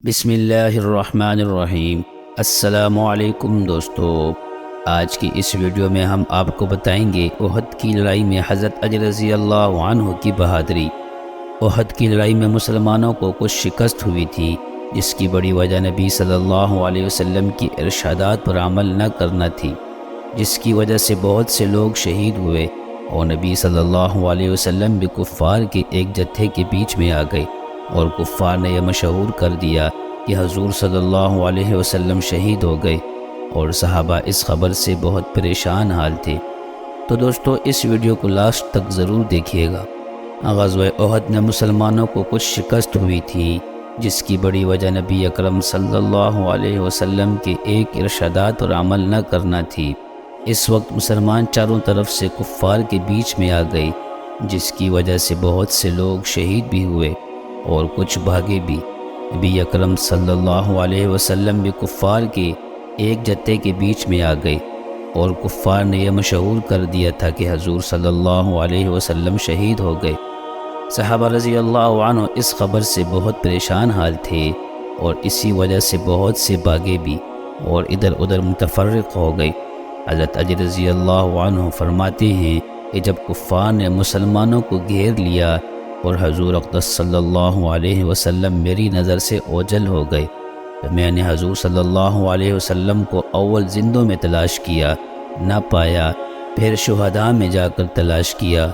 بسم اللہ الرحمن الرحیم۔ السلام علیکم دوستو، آج کی اس ویڈیو میں ہم آپ کو بتائیں گے احد کی لڑائی میں حضرت علی رضی اللہ عنہ کی بہادری۔ احد کی لڑائی میں مسلمانوں کو کچھ شکست ہوئی تھی، جس کی بڑی وجہ نبی صلی اللہ علیہ وسلم کی ارشادات پر عمل نہ کرنا تھی، جس کی وجہ سے بہت سے لوگ شہید ہوئے اور نبی صلی اللہ علیہ وسلم بھی کفار کے ایک جتھے کے بیچ میں آ گئے، اور کفار نے یہ مشہور کر دیا کہ حضور صلی اللہ علیہ وسلم شہید ہو گئے، اور صحابہ اس خبر سے بہت پریشان حال تھے۔ تو دوستو اس ویڈیو کو لاسٹ تک ضرور دیکھیے گا۔ غزوہ احد میں مسلمانوں کو کچھ شکست ہوئی تھی، جس کی بڑی وجہ نبی اکرم صلی اللہ علیہ وسلم کے ایک ارشادات پر عمل نہ کرنا تھی۔ اس وقت مسلمان چاروں طرف سے کفار کے بیچ میں آ گئے، جس کی وجہ سے بہت سے لوگ شہید بھی ہوئے اور کچھ بھاگے بھی۔ نبی اکرم صلی اللہ علیہ وسلم بھی کفار کے ایک جتھے کے بیچ میں آ گئے، اور کفار نے یہ مشہور کر دیا تھا کہ حضور صلی اللہ علیہ وسلم شہید ہو گئے۔ صحابہ رضی اللہ عنہ اس خبر سے بہت پریشان حال تھے، اور اسی وجہ سے بہت سے بھاگے بھی اور ادھر ادھر متفرق ہو گئے۔ حضرت علی رضی اللہ عنہ فرماتے ہیں کہ جب کفار نے مسلمانوں کو گھیر لیا اور حضور اقدس صلی اللہ علیہ وسلم میری نظر سے اوجھل ہو گئے، تو میں نے حضور صلی اللہ علیہ وسلم کو اول زندوں میں تلاش کیا، نہ پایا، پھر شہداء میں جا کر تلاش کیا،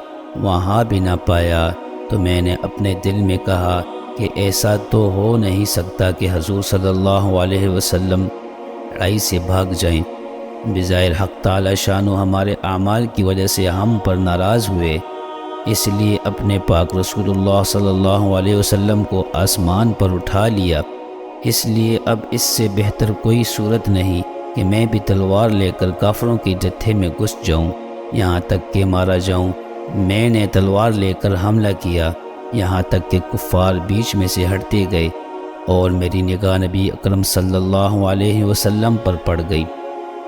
وہاں بھی نہ پایا، تو میں نے اپنے دل میں کہا کہ ایسا تو ہو نہیں سکتا کہ حضور صلی اللہ علیہ وسلم لڑائی سے بھاگ جائیں۔ بظاہر حق تعالی شانو ہمارے اعمال کی وجہ سے ہم پر ناراض ہوئے، اس لیے اپنے پاک رسول اللہ صلی اللہ علیہ وسلم کو آسمان پر اٹھا لیا۔ اس لیے اب اس سے بہتر کوئی صورت نہیں کہ میں بھی تلوار لے کر کافروں کے جتھے میں گھس جاؤں، یہاں تک کہ مارا جاؤں۔ میں نے تلوار لے کر حملہ کیا، یہاں تک کہ کفار بیچ میں سے ہٹتے گئے، اور میری نگاہ نبی اکرم صلی اللہ علیہ وسلم پر پڑ گئی،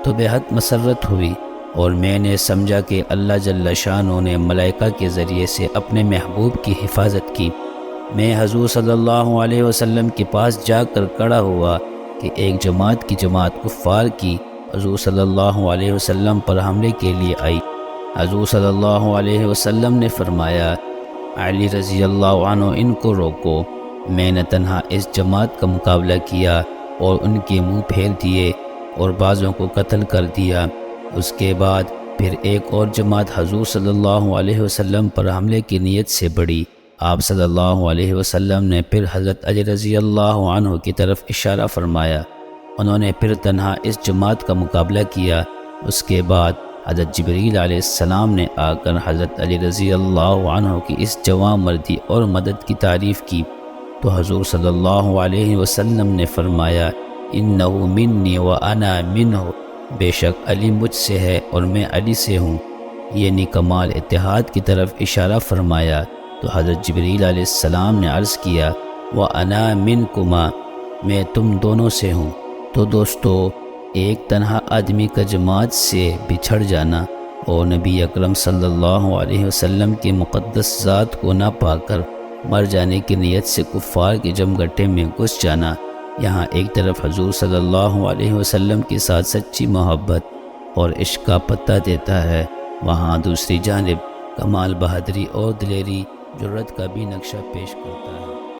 تو بے حد مسرت ہوئی، اور میں نے سمجھا کہ اللہ جل شانہ نے ملائکہ کے ذریعے سے اپنے محبوب کی حفاظت کی۔ میں حضور صلی اللہ علیہ وسلم کے پاس جا کر کھڑا ہوا کہ ایک جماعت کی جماعت کفار کی حضور صلی اللہ علیہ وسلم پر حملے کے لیے آئی۔ حضور صلی اللہ علیہ وسلم نے فرمایا، علی رضی اللہ عنہ ان کو روکو۔ میں نے تنہا اس جماعت کا مقابلہ کیا اور ان کے منہ پھیر دیے اور بعضوں کو قتل کر دیا۔ اس کے بعد پھر ایک اور جماعت حضور صلی اللہ علیہ وسلم پر حملے کی نیت سے بڑھی۔ آپ صلی اللہ علیہ وسلم نے پھر حضرت علی رضی اللہ عنہ کی طرف اشارہ فرمایا، انہوں نے پھر تنہا اس جماعت کا مقابلہ کیا۔ اس کے بعد حضرت جبریل علیہ السلام نے آ کر حضرت علی رضی اللہ عنہ کی اس جواں مردی اور مدد کی تعریف کی، تو حضور صلی اللہ علیہ وسلم نے فرمایا، انہو منی وانا منہ، بے شک علی مجھ سے ہے اور میں علی سے ہوں، یعنی کمال اتحاد کی طرف اشارہ فرمایا۔ تو حضرت جبریل علیہ السلام نے عرض کیا، وَأَنَا مِنْكُمَا، میں تم دونوں سے ہوں۔ تو دوستو ایک تنہا آدمی کا جماعت سے بچھڑ جانا اور نبی اکرم صلی اللہ علیہ وسلم کے مقدس ذات کو نہ پا کر مر جانے کی نیت سے کفار کے جمگٹے میں گھس جانا، یہاں ایک طرف حضور صلی اللہ علیہ وسلم کے ساتھ سچی محبت اور عشق کا پتہ دیتا ہے، وہاں دوسری جانب کمال بہادری اور دلیری جرأت کا بھی نقشہ پیش کرتا ہے۔